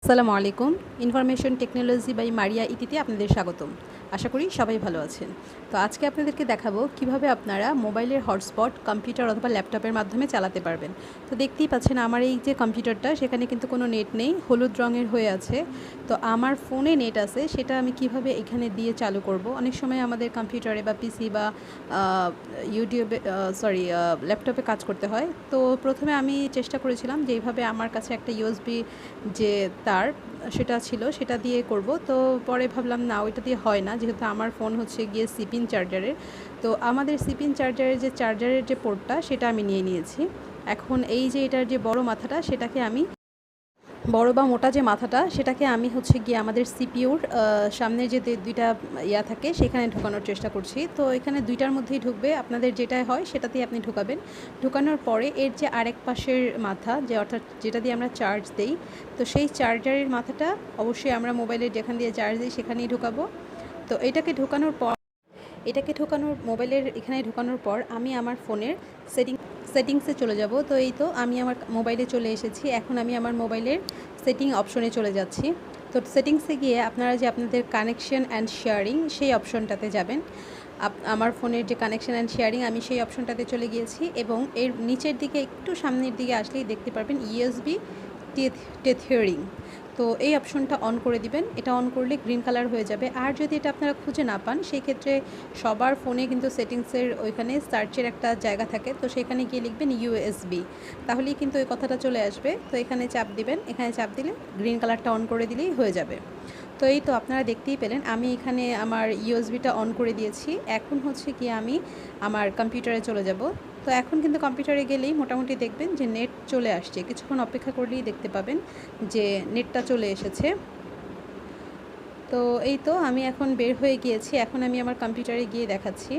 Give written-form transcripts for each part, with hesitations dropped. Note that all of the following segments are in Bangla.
আসসালামু আলাইকুম। ইনফরমেশন টেকনোলজি বাই মারিয়া ইতিতে আপনাদের স্বাগতম। আশা করি সবাই ভালো আছেন। তো আজকে আপনাদেরকে দেখাবো কিভাবে আপনারা মোবাইলের হটস্পট কম্পিউটার অথবা ল্যাপটপের মাধ্যমে চালাতে পারবেন। তো দেখতেই পাচ্ছেন আমার এই যে কম্পিউটারটা, সেখানে কিন্তু কোনো নেট নেই, হলুদ রঙের হয়ে আছে। তো আমার ফোনে নেট আছে, সেটা আমি কিভাবে এখানে দিয়ে চালু করব। অনেক সময় আমাদের কম্পিউটারে বা পিসি বা ইউটিউবে ল্যাপটপে কাজ করতে হয়। তো প্রথমে আমি চেষ্টা করেছিলাম যে এইভাবে আমার কাছে একটা ইউএসবি যে তার সেটা ছিল, সেটা দিয়ে করব। তো পরে ভাবলাম না, ওইটা দিয়ে হয় না, যেহেতু আমার ফোন হচ্ছে গিয়ে সিপিন চার্জারের। তো আমাদের সিপিন চার্জারের যে পোর্টটা, সেটা আমি নিয়ে নিয়েছি। এখন এই যে এটার যে বড় মাথাটা, সেটাকে আমি বড় বা মোটা যে মাথাটা, সেটাকে আমি হচ্ছে গিয়ে আমাদের সিপিইউর সামনে যে দুইটা ইয়া থাকে, সেখানে ঢোকানোর চেষ্টা করছি। তো এখানে দুইটার মধ্যেই ঢুকবে, আপনাদের যেটাই হয় সেটাতেই আপনি ঢোকাবেন। ঢোকানোর পরে এর যে আরেক পাশের মাথা, যে অর্থাৎ যেটা দিয়ে আমরা চার্জ দেই, তো সেই চার্জারের মাথাটা অবশ্যই আমরা মোবাইলের যেখান দিয়ে চার্জ দিই সেখানেই ঢোকাবো। তো এটাকে ঢোকানোর মোবাইলের এখানে ঢোকানোর পর আমি আমার ফোনের সেটিংসে চলে যাব। তো এই তো আমি আমার মোবাইলে চলে এসেছি। এখন আমি আমার মোবাইলের সেটিং অপশনে চলে যাচ্ছি। তো সেটিংসে গিয়ে আপনারা যে আপনাদের কানেকশন অ্যান্ড শেয়ারিং, সেই অপশনটাতে যাবেন। আমার ফোনের যে কানেকশন অ্যান্ড শেয়ারিং, আমি সেই অপশনটাতে চলে গিয়েছি এবং এর নিচের দিকে একটু সামনের দিকে আসলেই দেখতে পারবেন ইউএসবি টেথিয়ারিং। তো এই অপশনটা অন করে দিবেন। এটা অন করলে গ্রিন কালার হয়ে যাবে। আর যদি এটা আপনারা খুঁজে না পান, সেই ক্ষেত্রে সবার ফোনে কিন্তু সেটিংসের ওইখানে সার্চের একটা জায়গা থাকে, তো সেখানে গিয়ে লিখবেন ইউএসবি, তাহলেই কিন্তু ওই কথাটা চলে আসবে। তো এখানে চাপ দিবেন, এখানে চাপ দিলে গ্রিন কালারটা অন করে দিলেই হয়ে যাবে। তো এই তো আপনারা দেখতেই পেলেন, আমি এখানে আমার ইউএসবিটা অন করে দিয়েছি। এখন হচ্ছে কি আমি আমার কম্পিউটারে চলে যাব। তো এখন কিন্তু কম্পিউটারে গেলেই মোটামুটি দেখবেন যে নেট চলে আসছে। কিছুক্ষণ অপেক্ষা করলেই দেখতে পাবেন যে নেটটা চলে এসেছে। তো এই তো আমি এখন বের হয়ে গিয়েছি। এখন আমি আমার কম্পিউটারে গিয়ে দেখাচ্ছি।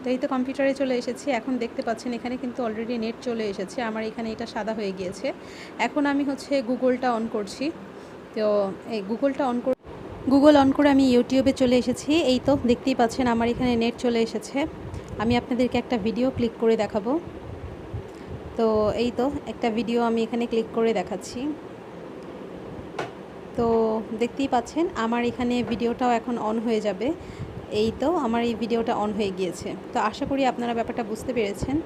তো এই তো কম্পিউটারে চলে এসেছি। এখন দেখতে পাচ্ছেন এখানে কিন্তু অলরেডি নেট চলে এসেছে। আমার এখানে এটা সাদা হয়ে গিয়েছে। এখন আমি হচ্ছে গুগলটা অন করছি। তো এই গুগল অন করে আমি ইউটিউবে চলে এসেছি। এই তো দেখতেই পাচ্ছেন আমার এখানে নেট চলে এসেছে। আমি আপনাদেরকে একটা ভিডিও ক্লিক করে দেখাবো। তো এই তো একটা ভিডিও আমি এখানে ক্লিক করে দেখাচ্ছি। তো দেখতেই পাচ্ছেন আমার এখানে ভিডিওটাও এখন অন হয়ে যাবে। এই তো আমার এই ভিডিওটা অন হয়ে গিয়েছে। তো আশা করি আপনারা ব্যাপারটা বুঝতে পেরেছেন।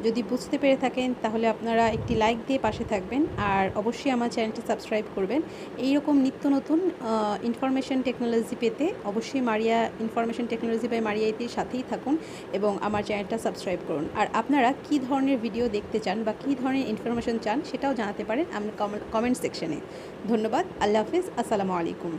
যদি বুঝতে পেরে থাকেন তাহলে আপনারা একটি লাইক দিয়ে পাশে থাকবেন, আর অবশ্যই আমার চ্যানেলটি সাবস্ক্রাইব করবেন। এই রকম নিত্য নতুন ইনফরমেশন টেকনোলজি পেতে অবশ্যই Maria information technology by Maria ইতির সাথেই থাকুন এবং আমার চ্যানেলটা সাবস্ক্রাইব করুন। আর আপনারা কী ধরনের ভিডিও দেখতে চান বা কী ধরনের ইনফরমেশন চান, সেটাও জানাতে পারেন আমার কমেন্ট সেকশনে। ধন্যবাদ। আল্লাহ হাফিজ। আসসালামু আলাইকুম।